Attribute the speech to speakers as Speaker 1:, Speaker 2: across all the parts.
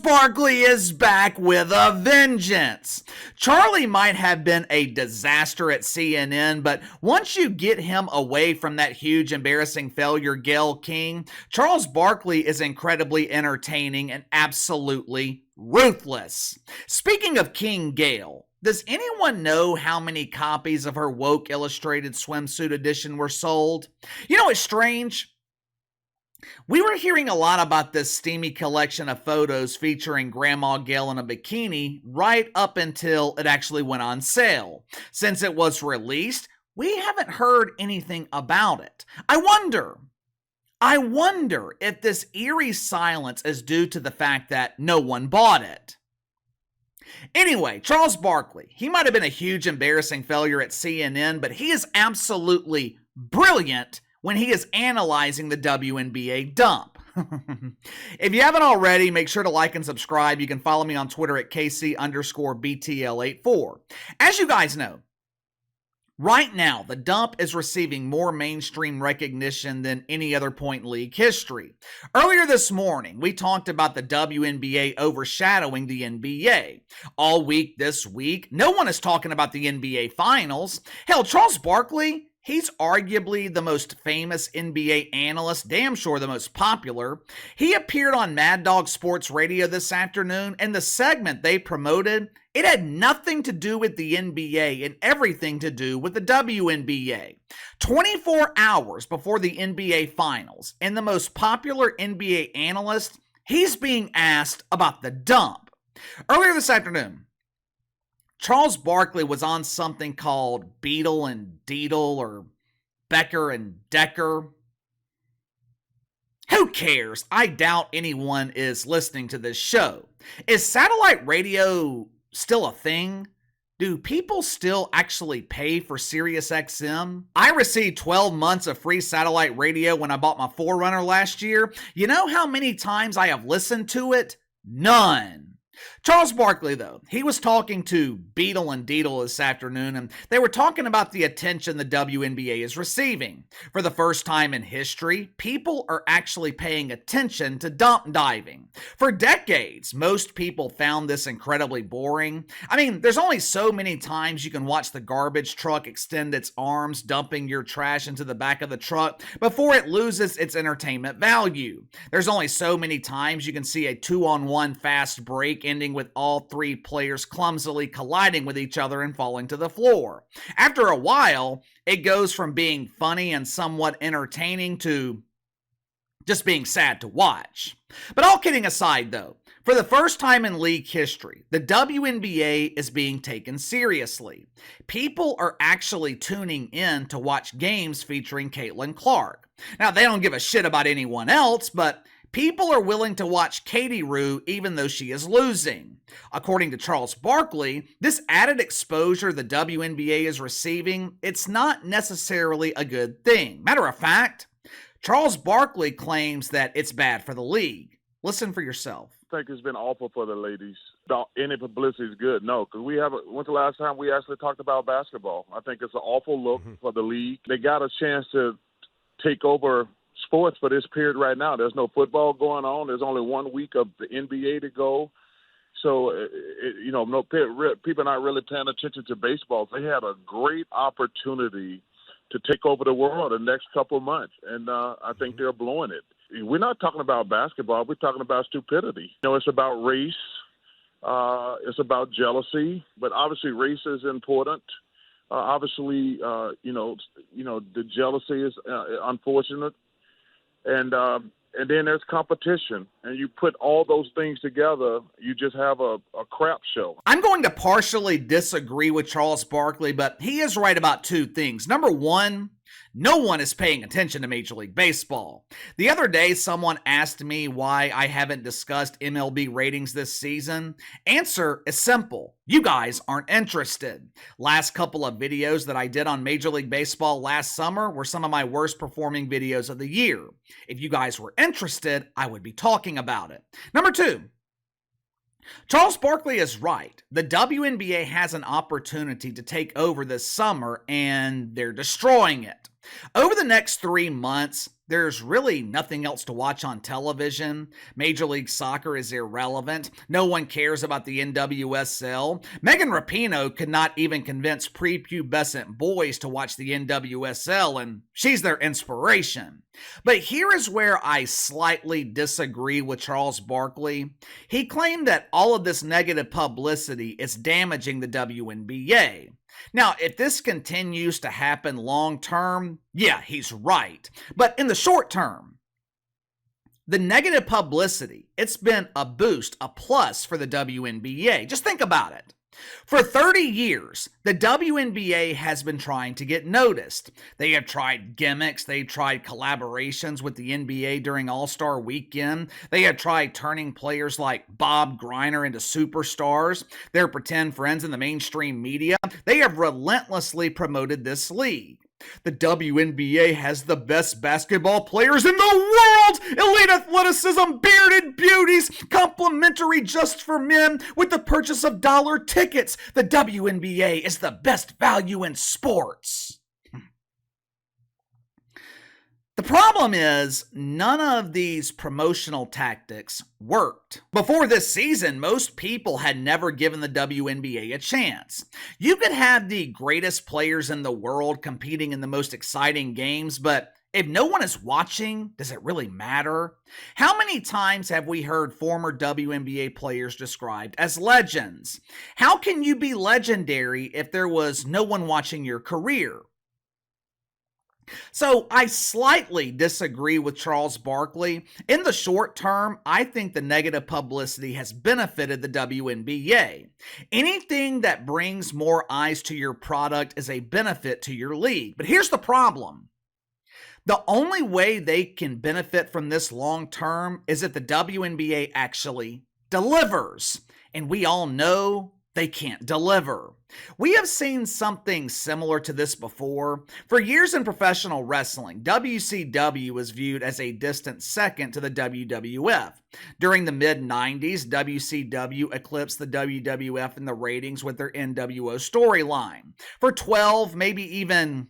Speaker 1: Barkley is back with a vengeance. Charlie might have been a disaster at CNN, but once you get him away from that huge embarrassing failure, King, Charles Barkley is incredibly entertaining and absolutely ruthless. Speaking of King Gail, does anyone know how many copies of her woke illustrated swimsuit edition were sold? You know, it's strange. We were hearing a lot about this steamy collection of photos featuring Grandma Gail in a bikini right up until it actually went on sale. Since it was released, we haven't heard anything about it. I wonder if this eerie silence is due to the fact that no one bought it. Anyway, Charles Barkley, he might have been a huge embarrassing failure at CNN, but he is absolutely brilliant when he is analyzing the WNBA dump. If you haven't already, make sure to like and subscribe. You can follow me on Twitter at KC_BTL84. As you guys know, right now, the dump is receiving more mainstream recognition than any other point in league history. Earlier this morning, we talked about the WNBA overshadowing the NBA. All week this week, no one is talking about the NBA Finals. Hell, Charles Barkley, he's arguably the most famous NBA analyst, damn sure the most popular. He appeared on Mad Dog Sports Radio this afternoon, and the segment they promoted, it had nothing to do with the NBA and everything to do with the WNBA. 24 hours before the NBA Finals, and the most popular NBA analyst, he's being asked about the dump. Earlier this afternoon, Charles Barkley was on something called Beetle and Deedle or Becker and Decker. Who cares? I doubt anyone is listening to this show. Is satellite radio still a thing? Do people still actually pay for SiriusXM? I received 12 months of free satellite radio when I bought my 4Runner last year. You know how many times I have listened to it? None. Charles Barkley, though, he was talking to Beetle and Deedle this afternoon, and they were talking about the attention the WNBA is receiving. For the first time in history, people are actually paying attention to dump diving. For decades, most people found this incredibly boring. I mean, there's only so many times you can watch the garbage truck extend its arms, dumping your trash into the back of the truck before it loses its entertainment value. There's only so many times you can see a 2-on-1 fast break ending with all three players clumsily colliding with each other and falling to the floor. After a while, it goes from being funny and somewhat entertaining to just being sad to watch. But all kidding aside, though, for the first time in league history, the WNBA is being taken seriously. People are actually tuning in to watch games featuring Caitlin Clark. Now, they don't give a shit about anyone else, but people are willing to watch Katie Rue even though she is losing. According to Charles Barkley, this added exposure the WNBA is receiving, it's not necessarily a good thing. Matter of fact, Charles Barkley claims that it's bad for the league. Listen for yourself.
Speaker 2: I think it's been awful for the ladies. Any publicity is good. No, because when's the last time we actually talked about basketball? I think it's an awful look for the league. They got a chance to take over sports for this period right now. There's no football going on. There's only 1 week of the NBA to go. So, people are not really paying attention to baseball. They had a great opportunity to take over the world the next couple of months, and I think they're blowing it. We're not talking about basketball. We're talking about stupidity. It's about race. It's about jealousy. But obviously race is important. Obviously, the jealousy is unfortunate. And then there's competition. And you put all those things together, you just have a crap show.
Speaker 1: I'm going to partially disagree with Charles Barkley, but he is right about two things. Number one, no one is paying attention to Major League Baseball. The other day, someone asked me why I haven't discussed MLB ratings this season. Answer is simple. You guys aren't interested. Last couple of videos that I did on Major League Baseball last summer were some of my worst performing videos of the year. If you guys were interested, I would be talking about it. Number two, Charles Barkley is right. The WNBA has an opportunity to take over this summer, and they're destroying it. Over the next 3 months, There's really nothing else to watch on television. Major League Soccer is irrelevant. No one cares about the NWSL. Megan Rapinoe could not even convince prepubescent boys to watch the NWSL, and she's their inspiration. But here is where I slightly disagree with Charles Barkley. He claimed that all of this negative publicity is damaging the WNBA. Now, if this continues to happen long term, yeah, he's right. But in the short term, the negative publicity, it's been a boost, a plus for the WNBA. Just think about it. For 30 years, the WNBA has been trying to get noticed. They have tried gimmicks. They've tried collaborations with the NBA during All-Star Weekend. They have tried turning players like Bob Griner into superstars. Their pretend friends in the mainstream media. They have relentlessly promoted this league. The WNBA has the best basketball players in the world! Elite athleticism, bearded beauties, complimentary just for men with the purchase of dollar tickets. The WNBA is the best value in sports. The problem is, none of these promotional tactics worked. Before this season, most people had never given the WNBA a chance. You could have the greatest players in the world competing in the most exciting games, but if no one is watching, does it really matter? How many times have we heard former WNBA players described as legends? How can you be legendary if there was no one watching your career? So I slightly disagree with Charles Barkley. In the short term, I think the negative publicity has benefited the WNBA. Anything that brings more eyes to your product is a benefit to your league. But here's the problem. The only way they can benefit from this long term is if the WNBA actually delivers. And we all know they can't deliver. We have seen something similar to this before. For years in professional wrestling, WCW was viewed as a distant second to the WWF. During the mid-90s, WCW eclipsed the WWF in the ratings with their NWO storyline. For 12, maybe even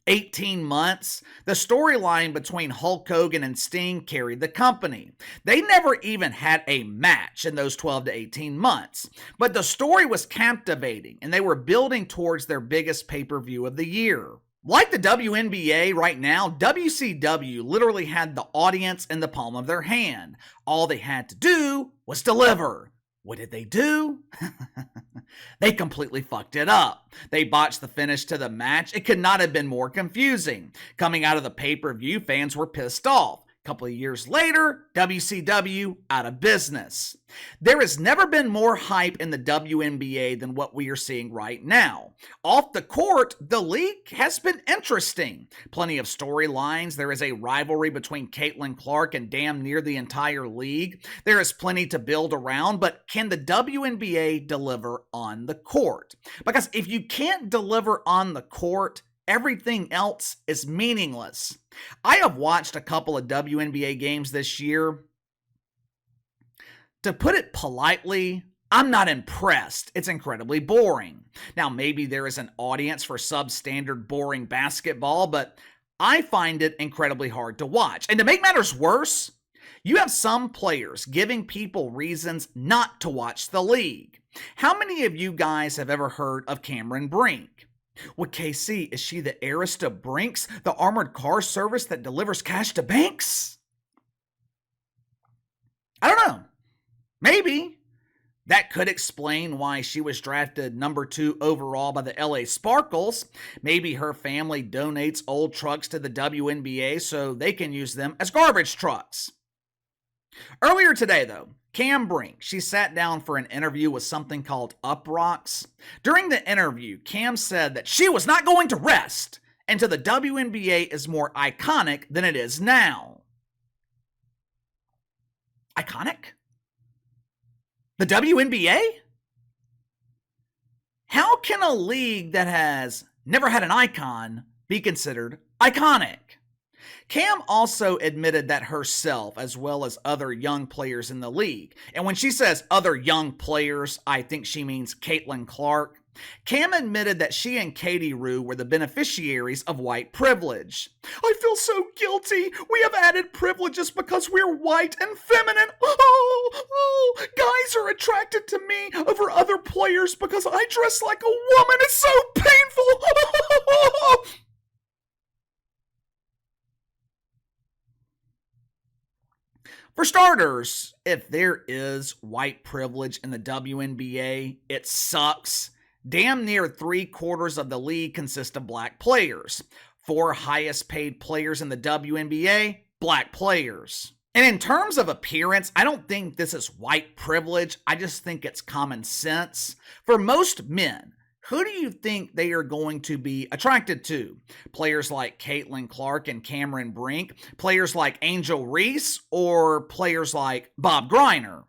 Speaker 1: 18 months, the storyline between Hulk Hogan and Sting carried the company. They never even had a match in those 12 to 18 months, but the story was captivating and they were building towards their biggest pay-per-view of the year. Like the WNBA right now, WCW literally had the audience in the palm of their hand. All they had to do was deliver. What did they do? They completely fucked it up. They botched the finish to the match. It could not have been more confusing. Coming out of the pay-per-view, fans were pissed off. A couple of years later, WCW out of business. There has never been more hype in the WNBA than what we are seeing right now. Off the court, the league has been interesting. Plenty of storylines. There is a rivalry between Caitlin Clark and damn near the entire league. There is plenty to build around, but can the WNBA deliver on the court? Because if you can't deliver on the court, everything else is meaningless. I have watched a couple of WNBA games this year. To put it politely, I'm not impressed. It's incredibly boring. Now, maybe there is an audience for substandard boring basketball, but I find it incredibly hard to watch. And to make matters worse, you have some players giving people reasons not to watch the league. How many of you guys have ever heard of Cameron Brink? Well, KC, is she the heiress to Brinks, the armored car service that delivers cash to banks? I don't know. Maybe. That could explain why she was drafted number 2 overall by the LA Sparkles. Maybe her family donates old trucks to the WNBA so they can use them as garbage trucks. Earlier today, though, Cam Brink, she sat down for an interview with something called Up Rocks. During the interview, Cam said that she was not going to rest until the WNBA is more iconic than it is now. Iconic? The WNBA? How can a league that has never had an icon be considered iconic? Cam also admitted that herself, as well as other young players in the league, and when she says other young players, I think she means Caitlin Clark, Cam admitted that she and Katie Rue were the beneficiaries of white privilege. I feel so guilty. We have added privileges because we're white and feminine. Guys are attracted to me over other players because I dress like a woman. It's so painful. For starters, if there is white privilege in the WNBA, it sucks. Damn near 3/4 of the league consist of black players. 4 highest paid players in the WNBA, black players. And in terms of appearance, I don't think this is white privilege. I just think it's common sense. For most men, who do you think they are going to be attracted to? Players like Caitlin Clark and Cameron Brink? Players like Angel Reese? Or players like Bob Griner?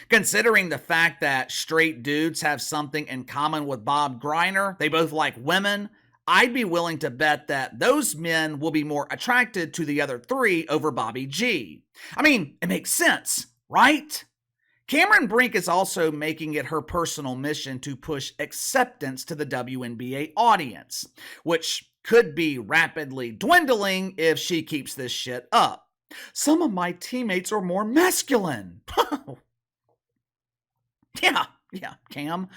Speaker 1: Considering the fact that straight dudes have something in common with Bob Griner, they both like women, I'd be willing to bet that those men will be more attracted to the other 3 over Bobby G. I mean, it makes sense, right? Cameron Brink is also making it her personal mission to push acceptance to the WNBA audience, which could be rapidly dwindling if she keeps this shit up. Some of my teammates are more masculine. Yeah, Cam.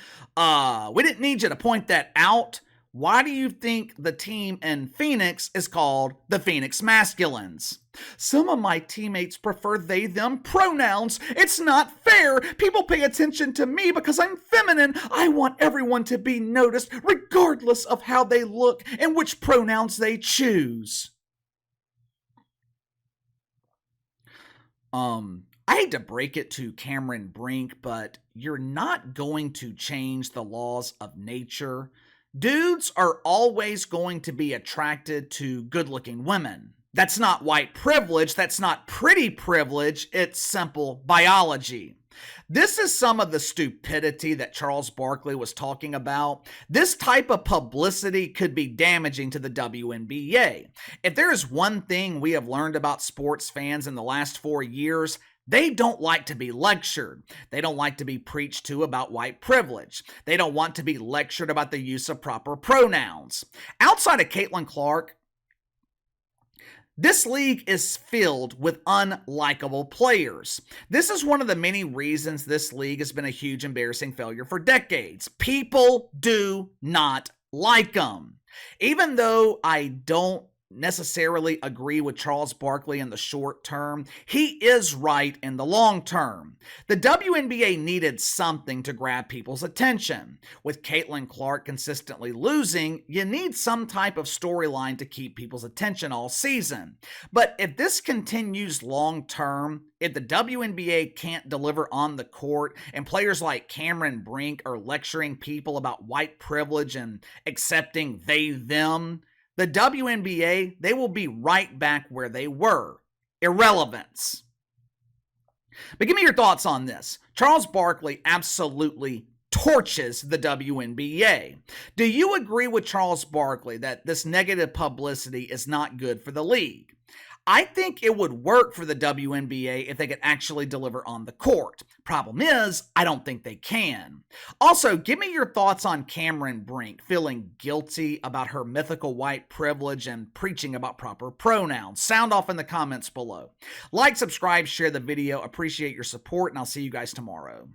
Speaker 1: We didn't need you to point that out. Why do you think the team in Phoenix is called the Phoenix Masculines? Some of my teammates prefer they, them pronouns. It's not fair. People pay attention to me because I'm feminine. I want everyone to be noticed regardless of how they look and which pronouns they choose. I hate to break it to Cameron Brink, but you're not going to change the laws of nature. Dudes are always going to be attracted to good-looking women. That's not white privilege. That's not pretty privilege. It's simple biology. This is some of the stupidity that Charles Barkley was talking about. This type of publicity could be damaging to the WNBA. If there is one thing we have learned about sports fans in the last 4 years, they don't like to be lectured. They don't like to be preached to about white privilege. They don't want to be lectured about the use of proper pronouns. Outside of Caitlin Clark, this league is filled with unlikable players. This is one of the many reasons this league has been a huge embarrassing failure for decades. People do not like them. Even though I don't necessarily agree with Charles Barkley in the short term, he is right in the long term. The WNBA needed something to grab people's attention. With Caitlin Clark consistently losing, you need some type of storyline to keep people's attention all season. But if this continues long term, if the WNBA can't deliver on the court and players like Cameron Brink are lecturing people about white privilege and accepting they, them, the WNBA, they will be right back where they were. Irrelevance. But give me your thoughts on this. Charles Barkley absolutely torches the WNBA. Do you agree with Charles Barkley that this negative publicity is not good for the league? I think it would work for the WNBA if they could actually deliver on the court. Problem is, I don't think they can. Also, give me your thoughts on Cameron Brink feeling guilty about her mythical white privilege and preaching about proper pronouns. Sound off in the comments below. Like, subscribe, share the video. Appreciate your support, and I'll see you guys tomorrow.